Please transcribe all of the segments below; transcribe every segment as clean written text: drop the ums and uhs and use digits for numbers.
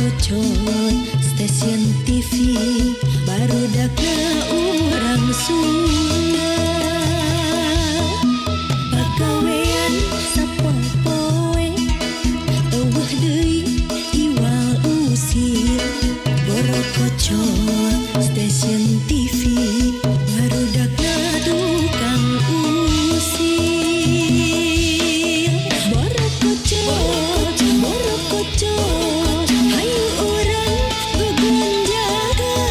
Berkocot stasiun TV baru dapet orang Sunda. Pagawean sapopoe eueuh deui iwal usir. Berkocot stasiun TV baru dapet tukang usir. Berkocot hayu orang begonjakan.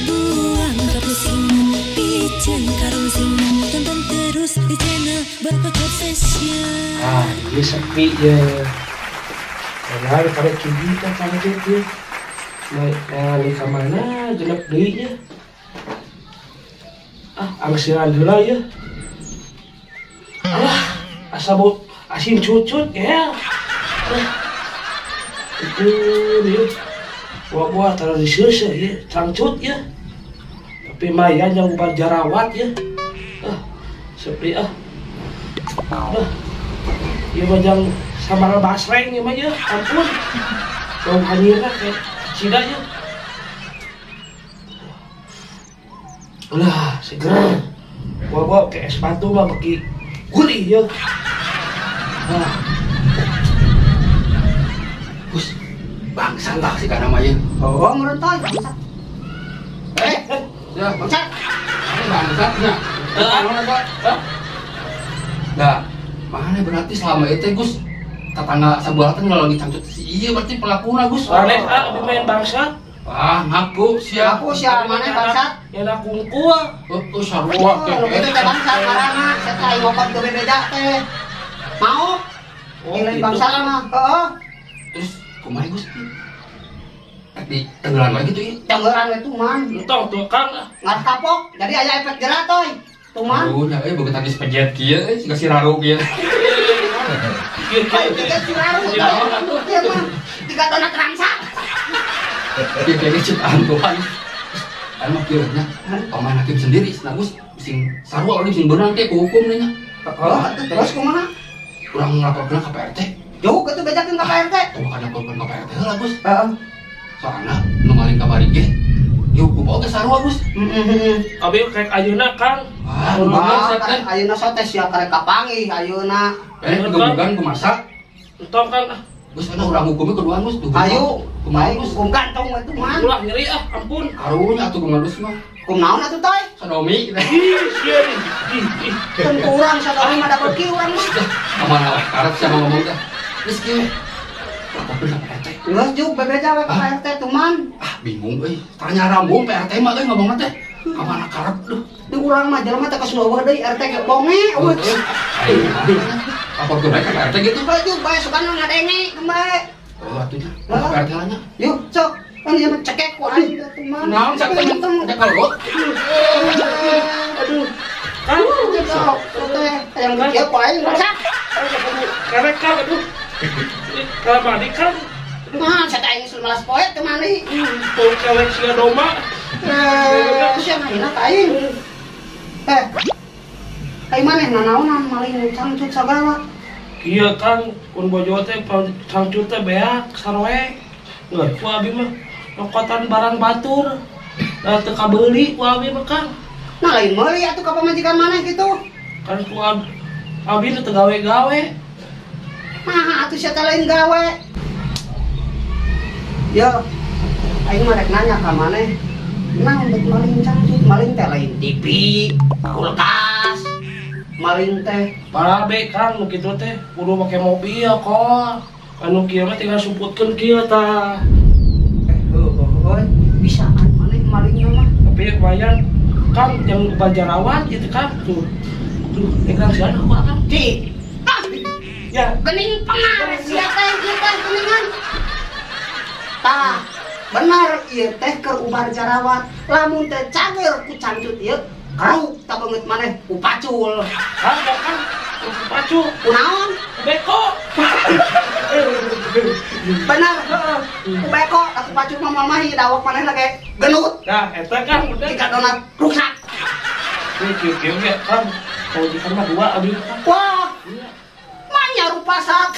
Buang kepusingan pijen karung singan. Tonton terus di channel Berkocot Session. Ini sepi ya. Padahal pada kita cantik ya. Nah, ke mana jelek deui nya. Angsiran heula ya. Asa bau asin cucut ya. Itu dia. Buah-buah taruh di seuseut ya, cangcut ya. Tapi mayan yang ubar jarawat ya. Sepi Ieu mah jang sambal basreng ieu mah ya, ampun. Bau hanyirna kayak cida ya. Ulah, seger. Buah-buah kayak es batu mah beki gurih ya. Bus, bangsa lah si kana mah ye. Oh, merentoy bangsa. Ya, bangsa. Ini bangsa nya. Nah, mana berarti selama itu Gus tetangga sebelah teh lagi cangcut si iya berarti pelakuna Gus. Aneh abi main bangsa. Ngaku sia. Aku sia mana bangsa? Ya na kungku. Sarua Lu teh bangsa karana saya teh ngokot ke beda teh. Mau? Ini bangsa mah. Heeh. Terus kumaha Gus? Di tenggelam lagi tuh ya. Tenggelan itu man. Entong tuh Kang. Nggak kapok. Jadi aya efek jerat toy. Tuh man. Aduh, ya begitu habis pejet kieu siga si raru kieu. Tiga siraru. Iya mah. Tiga donat rangsa. Dia kayaknya ciptaan Tuhan. Anu mah kieu nya. Paman hakim sendiri cenah Gus. Bising sarua urang bising beunang teh ku hukum nya. Terus kumaha? Urang nglaporkeun ka PRT. Jauh kitu bejakeun ka PRT. Tuh makanya laporkeun ka PRT heula Gus. Heeh. Soalna nu maling kamari ge dihukum oge sarua Gus. Abi kayak ayeuna Kang. Ayeuna sotes ya karek kapanggih ayeuna. Gebugan kumasak. Entong Kang. Gus kana urang hukumnya kuduan Gus. Ayo, kumaha baik Gus? hukum gantung itu man. Ulah nyeri ampun. Karunya atuh kumaha mah. Hukum naon atuh toy? Sodomi. Ih, sia nih. Tentu urang sadari mah da beuki urang mah. Aman awak karep siapa ngomong teh. Geus kieu. Laporkeun ka PRT. Geus juk bebeja we ka PRT tuh man. Bingung euy. Tanya rambung PRT mah euy ngomongna teh. Ka mana karep duh. Di urang mah jelema teh geus eueuh deui RT ge bonge eueuh. Laporkeun ka PRT gitu. Juk bae sugana ngadenge kembae. Oh atunya. Ka PRT nya. Yuk, sok. Kan ieu mah cekek ku aing tuh man. Naon sak teh cekal got. Aduh. Kang, Sok, teh yang kieu ku aing rusak. karek Kang aduh. Kalau mandi Kang. Nah, saya aing 19 poe teh mani. Tuh kelek sia domba. Sia maina ka aing. Ai maneh nanaonan maling cangcut sagala. Iya Kang, kun bojo teh cangcut teh beak sarwe. Nggak, ku abi mah nyokotan barang batur. Da teu kabeuli ku abi mah Kang. Nah lain meuli atuh ka pamajikan maneh kitu. Kan ku abi teu gawe-gawe. Nah, atuh sia teh lain gawe. Yo, aing mah rek nanya ka maneh. Naon dek maling cangcut? Maling teh lain TV, kulkas. Maling teh Barabe Kang nu kitu teh kudu make mobil kok. Anu kieu mah tinggal sumputkeun kieu tah. bisaan maneh malingna mah. Tapi lumayan Kang yang bajarawan gitu kan tuh. Tuh, ekran siapa aku akan. Ci. Ya, Gening pengar sia teh ieu teh geningan. Tah, benar ieu teh keur ubar jarawat. Lamun teh cager ku cangcut ieu, karau ta beungeut maneh ku pacul. Kang kan pacu Kunaon? beko. Benar, heeh. Ku beko aku pacul mah mamahi dawak maneh lagi genut. Nah, eta kan udah Jika donat rusak. kieu ya kan. Kalau di kamar dua abi kan. Wah, manya rupa sat.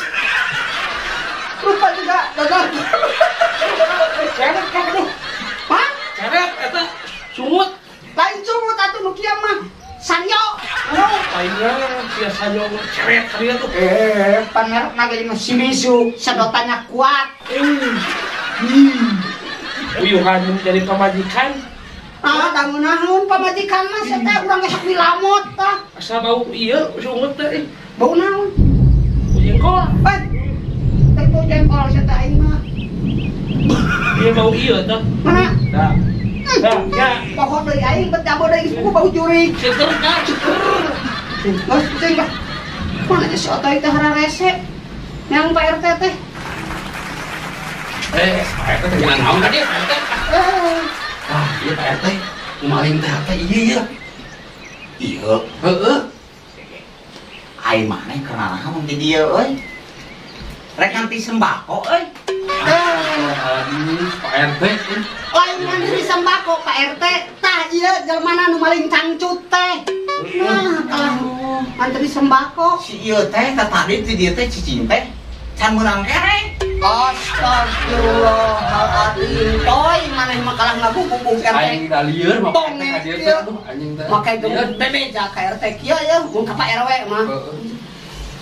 Rupa juga donat. Ceret kan aduh. Hah? Ceret eta sungut. Lain sumut atuh nu kieu mah. Sanyo. Lainnya sia sanyo ceret dia tuh. Pamerek lagi mah Shimizu, sedotannya kuat. Uyuhan jadi pamajikan. Ah, dangun-dangun pamajikan mah saya teh urang geus dilamot tah. Asa bau ieu sungut teh. Bau naon? Jengkol. Teh bau jengkol saya teh aing mah. Ieu bau ieu teh. Mana? Dah. Dah, ya. Pohon deui aing bet jabo deui suku bau jurig. Ceter ka, ceter. Geus cing bah. Mana geus otoy teh hara rese. Yang Pak RT teh. Pak RT teh gimana naon tadi Pak RT? Wah, iya Pak RT. Maling teh iya. Iya, Heeh. ai maneh kenal mun di dieu euy. Rek nganti sembako euy. Aduh, Pak RT. Lain mandiri sembako Pak RT. Tah ieu jelmana nu maling cangcut teh. Nah, kalah mandiri sembako. Si ieu teh tadi di dieu teh cicing teh can meunang kere. Astagfirullahaladzim. Toy maneh mah kalah ngabubung RT. Aing da lieur mah Tong Pak RT nih, dia teh iya. aduh anjing teh. Makai geus bebeja ka RT kieu ya, mun ka Pak RW mah. Heeh.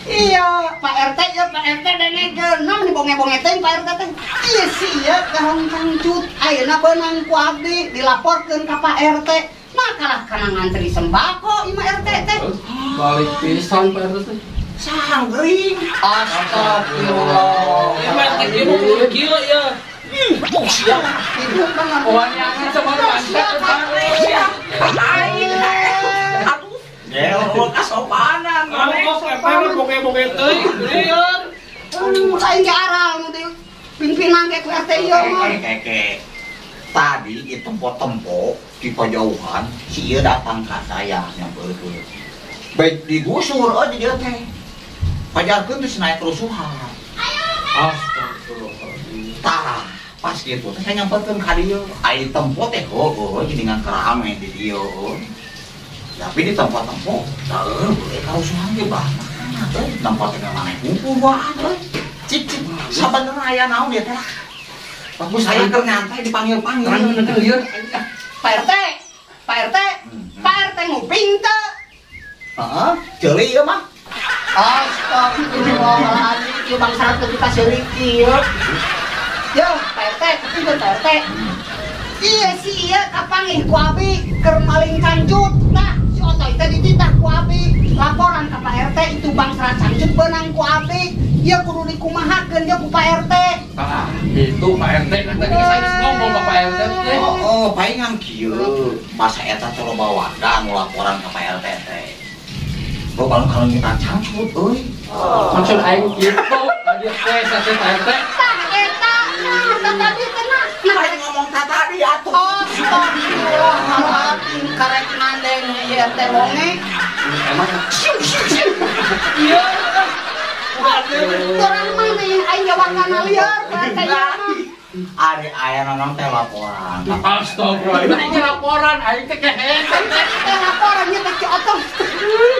Iya, Pak RT ya, Pak RT dengekeun naon dibonge-bonge teh Pak RT teh. Iya sih ya, gahong cangcut. Ayeuna beunang ku abdi dilaporkeun ka Pak RT. Nah kalah kana ngantri sembako ieu mah RT teh. Balik pisan Pak RT teh. Sanggring. Astagfirullah. Ieu mah teh kieu kieu ya. Siap. Hidup banget. Wanyangan sama mantap Aduh. Ya, kasopanan maneh. Kok kepeng boge-boge teuing, lieur. Aing ge arang di pimpinan ke RT ieu mah. Keke. Tadi di tempo-tempo di pojauhan si ieu datang ka saya nyampeurkeun. Baik digusur aja dia teh. Pajarkeun geus naik kerusuhan. Astagfirullahaladzim. Tah, pas gitu teh saya nyamperkeun ka dieu. Ai tempo teh heueuh dengan kerame di dieu. Tapi di tempat-tempat, boleh kerusuhan ge banyak. Tempat teh maneh kumpul banget. Cicit, sabenerna aya naon ya teh. Bagus saya keur nyantai dipanggil-panggil. Terang bener lieur. Pak RT, Pak RT, Pak RT nguping teh. Heeh, ceuli ieu mah. Astagfirullahaladzim, ieu bangsa teh kita seurik ieu. Yo, Pak RT, kupingkeun Pak RT. Iya sih ieu kapanggih ku abi keur maling cancut. Nah, si otoy teh dititah ku abi. Laporan ka Pak RT itu bangsa cancut beunang ku abi. Ieu kudu dikumahakeun dia ku Pak RT. Ah, itu Pak RT kan tadi saya ngomong ke Pak RT teh. Oh, palingan kieu. Masa eta teh loba warga nu laporan ka Pak RT teh. Lo kalau kita cangcut euy. Maksud aing kitu, tadi teh sate Pak RT. Tah eta, nah tadi teh nah. Paling ngomong tadi atuh. Astagfirullahaladzim, karek nandeng ieu teh wonge. Emang Iya. Orang mana yang aing jawabana liar, Pak RT ieu mah. Ari aya nonong teh laporan. astagfirullah. Ini laporan aing teh kehe. Teh laporan ieu teh otot.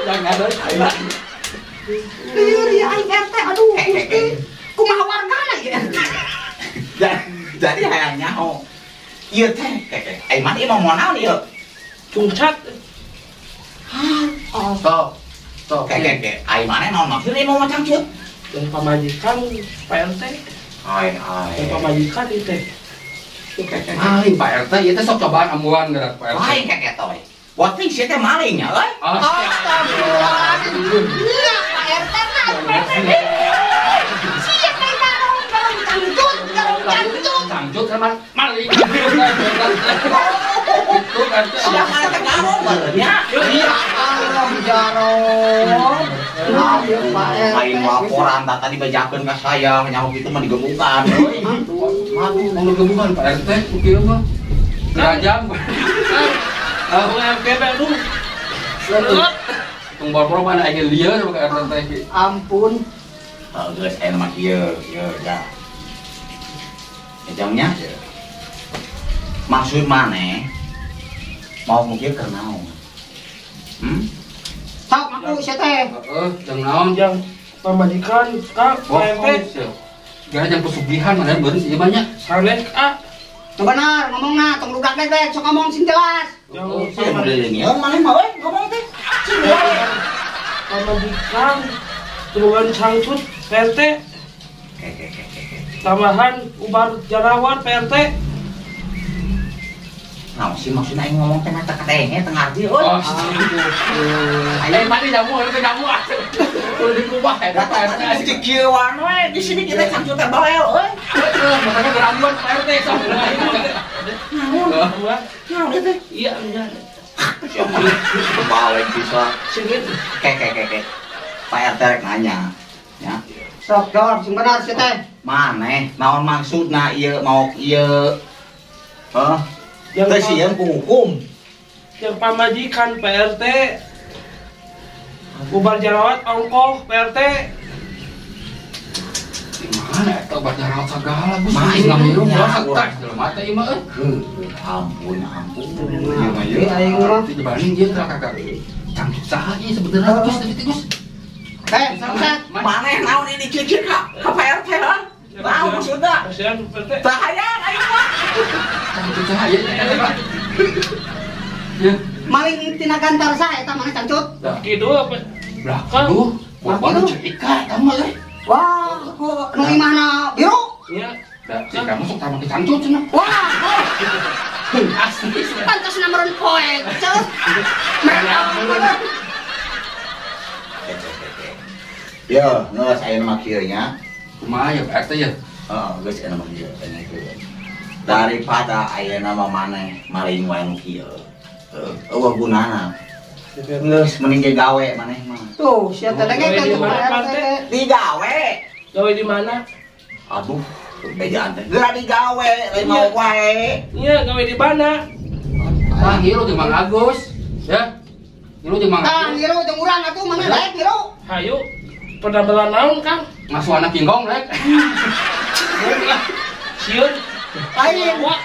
Jangan ada aing. Liur ya aing RT, aduh Gusti. Kumaha wargana ieu RT? Jadi hayang nyaho. Ieu teh keke. Ai mah ieu mau naon ieu? Cungcat. Sok. Keke. Ai maneh naon maksud ieu mau cangcut? Yang pamajikan PLT. Ai. Yang pamajikan itu teh. Keke. Maling Pak RT, ieu teh sok cobaan amuan gerak Pak RT. Lain keke toy. Wating sia teh malingnya euy. Astagfirullahaladzim. Iya Pak RT mah. Siap teh garong cangcut. Cangcut sama maling. Itu kan Siapa yang tegarong benernya? Ya Allah jarong. Ayo Pak RT. Lain laporan tadi bajakeun ka saya nyaho kitu mah digebukan euy. Aduh, mau gebukan Pak RT, kieu mah. Gerajang. Aku yang kebe dulu. Tung bor-bor mana aja lieur Pak RT teh. Ampun. Geus aya mah kieu ya. Ejangnya maksud maneh mau mungkin keur naon? Sok aku sia teh. Heeh, jeung naon Yang pamajikan Kak PLT. Gara jang pesugihan mana beun ieu banyak. Sanes A. Benar, ngomongna tong ludak dek, sok ngomong sing jelas. Yang Saya modelnya mana mah ngomong teh. pamajikan turunan sangcut PRT tambahan ubar jarawat PRT. Nah, sih maksudnya aing ngomong teh mata katanya tengah arti euy. Oh, ayo mati jamu, itu jamu. Udah dikubah ya, Kata di kieu we di sini kita sangcut teh bawel euy. makanya geramuan PRT sama. Naon teh? Iya enggak Balik bisa. singit Kek. Pak RT rek nanya. Ya. Sok jawab sing benar sih teh. Maneh naon maksudna ieu mau ieu? Heh. yang Teh sieun ku hukum. yang pamajikan PRT ubar jarawat ongkoh PRT. Mana eta obat jarawat segala Gus. Main Nang hirup nya, masa urang. tak dalam mata ieu mah euy. Ampun. Ieu mah Ieu aing mah. dibanding dia kakak. Cangcut saha ieu sebenarnya Gus tadi Gus. Buset. Maneh naon ini cicik ka Pak RT ha? Naon maksudna? Kasihan PRT. Bahaya aing mah. Cangcut saha ieu eta Pak. Ya. Maling tina gantar saha eta mana cangcut? Dah. Kidu apa? Belakang tuh. Baru cerita tahu mah euy. Wah, nu imahna biru. Iya. Da, si kamu sok tambah kecangcut cenah. Wah, Asli. pantas meureun poe. Cus. Meureun. Yo, geus aya mah kieu nya. Kumaha ya Pak RT ya? Heeh, geus aya mah kieu daripada aya nama maneh maling wae nu kieu. Eueuh gunana. Geus mending ge gawe maneh mah. Tuh, sia teh lagi kan Di mana, Pak RT? Digawe. Gawe di mana? Aduh, bejaan teh. Geura digawe, lain mau wae. Iya, gawe di mana? Ah, ngilu jeung Mang Agus. Ya. Ngilu jeung Mang Tah, Agus. ngiru jeung urang atuh mana laek ngiru. Hayu. Pada bela naon, Kang? Ngasuh anak kingkong rek. Sieun. Lain. Wah,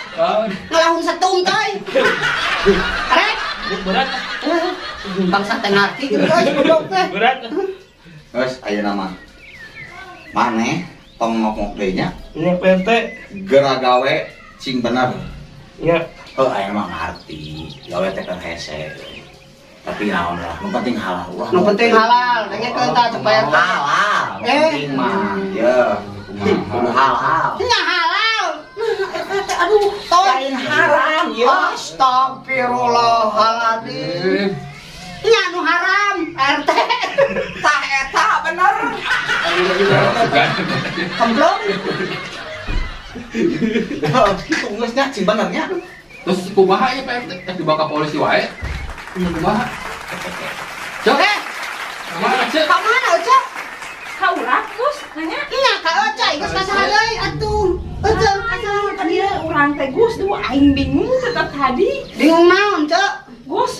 Ngelahun setung teh. Rek, berat. bangsa teh ngarti gitu guys, goblok teh. Berat. Geus aya nama. Maneh tong ngomong deui nya. Ini PRT. Geura gawe sing bener. Iya. Oh, aya mah ngarti. Gawe teh kan hese. Tapi naon lah, nu penting halal. Ulah Nu penting halal, dengekeun tah supaya halal. Nu penting mah. Ya. Kudu halal. nya halal. Aduh, Lain haram, ya. Astagfirullahaladzim. Nya nu haram, RT. Tah eta bener. Kemplung. Kitu geus nya sing benernya. Terus kumaha ya Pak RT? Dibawa ke polisi wae. Iya kumaha? Cok. Kumaha cek? Ka mana, Cek? Ka urang Gus nanya. Nya ka Ocai, geus ka saha deui atuh. Euceul ka saha Kan dia urang teh Gus duh aing bingung tetep tadi. bingung naon, Cek? Gus.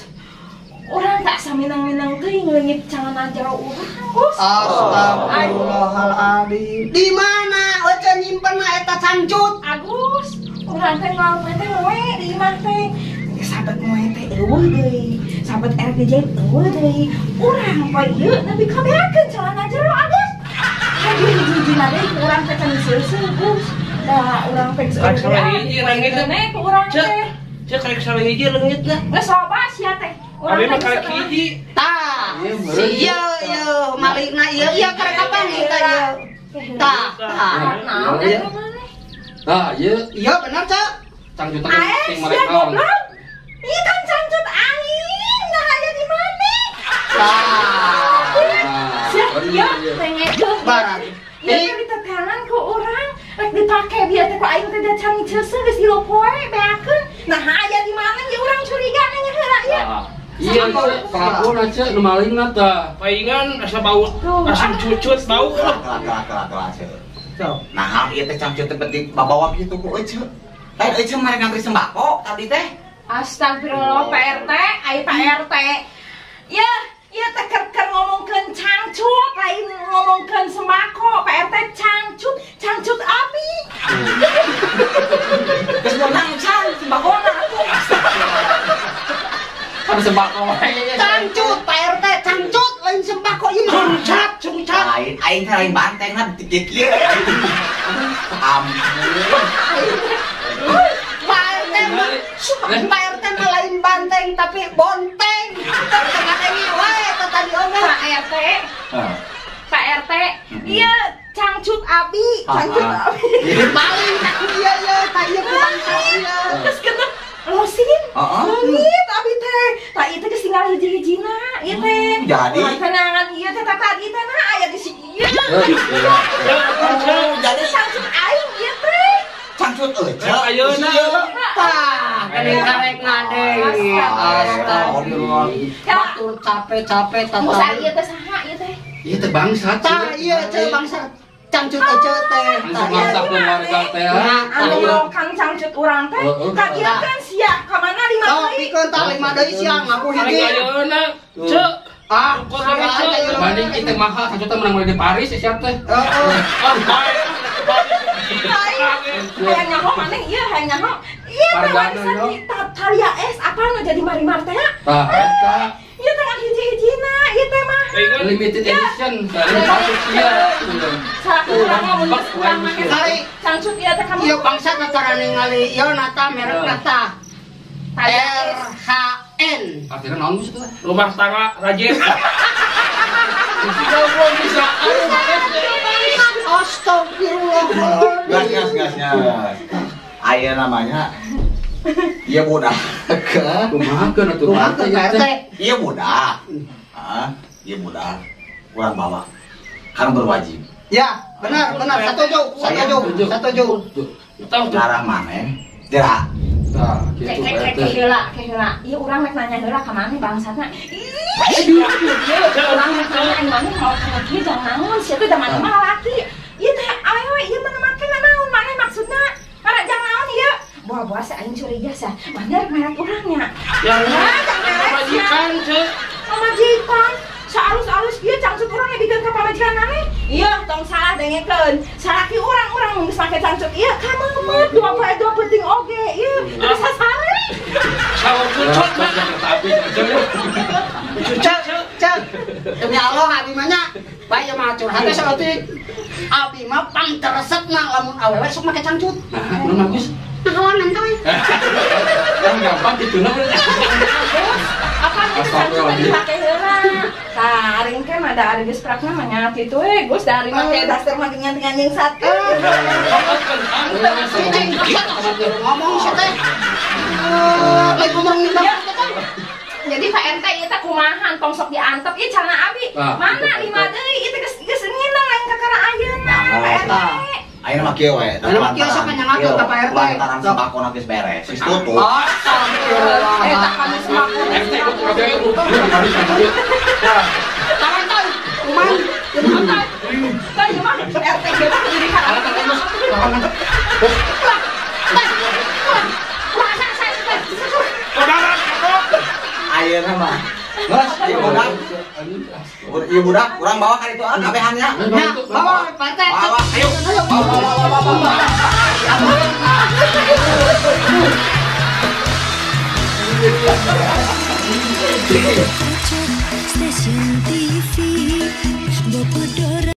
Urang tak saminang-minang teuing leungit cangana jero urang Gus. Astagfirullahaladzim. Di mana Ocai nyimpenna eta cangcut? Agus, urang teh ngalamun teh we di imah teh. Sahabat moe teh eueuh deui. Sahabat RGJ eueuh deui. Urang poe ieu nepi kabeakeun celana jero Agus. Jadi hiji-hijina deui ku urang teh can seuseul Gus. Da urang teh Rek salah hiji leungit teh. ku urang Cek. teh. Cek rek salah hiji leungitna. Geus loba sia teh. Abi mah teh karek geus hiji. Tah, si ieu malikna ieu keur kapan kita ieu? Tah, tah. Naon Iya. eta maneh? Nah, ieu Iya bener, Cek. cangcut teh Ae, sing sia merek naon? goblok. Ieu kan cangcut aing, nah aya di mana? Tah. Sia, ieu tengekeun. Barat. Ieu teh ditetelan ku urang, rek dipake biar teh ku aing teh da can ceuseuh geus dilopoe beakeun. Nah aya di mana ieu urang curiga nanya heula ieu. Iya, kelakuan aja nu malingna tah. Paingan asa bau asin cucut bau. Kelak. Nah, ieu teh cangcut teh penting babawa kitu ku euceul. Lain euceul mari ngantri sembako tadi teh. Astagfirullah Pak RT, ai Pak RT. Ya, ieu teh keur ngomongkeun cangcut, lain ngomongkeun sembako. Pak RT cangcut api. Geus menang can sembakona atuh. Ada sembako wae. Cangcut, Pak RT, cangcut lain sembako ieu mah cungcat, cungcat. Lain aing teh lain bantengna dikit kieu. Ampun. Pak RT mah lain banteng tapi bonteng. Tengah ini wae tadi omong. Pak RT. Pak RT. Iya cangcut abi, cangcut abi. Paling iya ya, tanya ke bangsa iya. Terus kena losin. Langit abi teh. Tak ieu teh geus tinggal hiji-hijina, ieu teh. Jadi? Urang kenangan ieu teh tadi teh nah aya di si ieu. Jadi Cangcut aing ieu teh. cangcut Ayeuna. Tah, gede karek ngadeng. Astagfirullah. Batur capek-capek Musa tata. ieu teh saha ieu teh? Iya teh bangsa. Tah iya ce bangsa cangcut aja teh. Langsung masak keluarga teh. Anu Kang cangcut urang teh. Ka ieu kan sia ka mana di mana Oh, pikeun tah 5 deui siang aku hiji. Ayeuna, Cek. Ah, Kok ada Cek? Banding kita mahal, satu teh menang mulai di Paris ya siap teh. Heeh. Hayang nyaho maneh ieu hayang nyaho. Ieu teh warisan di Talia S apa nu jadi marimar teh. Tah eta Ieu teh kan hiji-hijina, ieu teh mah. limited edition, dari Paris dia. Salah urang mah mun geus urang make Kali. cangcut ieu teh kamu. Ieu bangsa cara ningali ieu nata merek nata. Talia S. RHN. Akhirnya naon geus teh? Rumah tangga rajin. Astagfirullah. gas. Aya namanya iya budak. Kumahakeun atuh Rumah teh ke RT. Iya budak. Iya budak. Kurang bawa. Kan berwajib. Ya, benar. Setuju. Tahu tuh. Larang maneh. Tidak. Tah kitu Kayak teh. heula. Ieu urang rek nanya heula ka maneh bangsana. Ieu urang rek nanya maneh mau ka kieu jangan naon, sia teh da maneh mah lalaki. Ieu teh awewe ieu mah make naon maneh maksudna? Para jangan naon ieu. Buah-buah sa aing curiga sa. Maneh rek merek urangnya. Yang majikan, Cek. Pamajikan. Saarus-arus ieu cangcut urang nebikeun ka pamajikan maneh. Iya, tong salah dengekeun. Salaki urang geus make cangcut ieu ka meumeuh dua penting oge. Ieu geus sasare. Kalau cucuk mah. Tapi Cek. Demi Allah abi mah nya. Bae mah curhat saeutik. Abi mah pang teresepna lamun awewe sok make cangcut. nah, mun bagus. Halangan teh. Yang gampang gitu nah. Apa itu cangcut dipake heula. Tah, aring teh mah da ari geus prakna mah nya kitu we, Gus dari mah teh daster mah nganting-nganting sate. Ngomong sih teh. Lagi ngomong nih Bang. Jadi Pak RT ieu teh kumahan tong sok diantep ieu calana abi. Mana 5 deui ieu teh geus ngineng lain kakara ayeuna Pak RT. Ayo mah kieu we. Anu mah kieu sok nyangakeun ka Pak RT. Lantaran sembako geus beres. Geus tutup. Astagfirullah. Tak kami semaku. RT itu Tangan teh. Kumaha? Tah ieu mah RT ge mah jadi kana. Ayeuna mah. Mas, ieu budak, urang bawa ka ditu kabehannya. Ya, bawa Pak RT. Bawa, ayo. Stasiun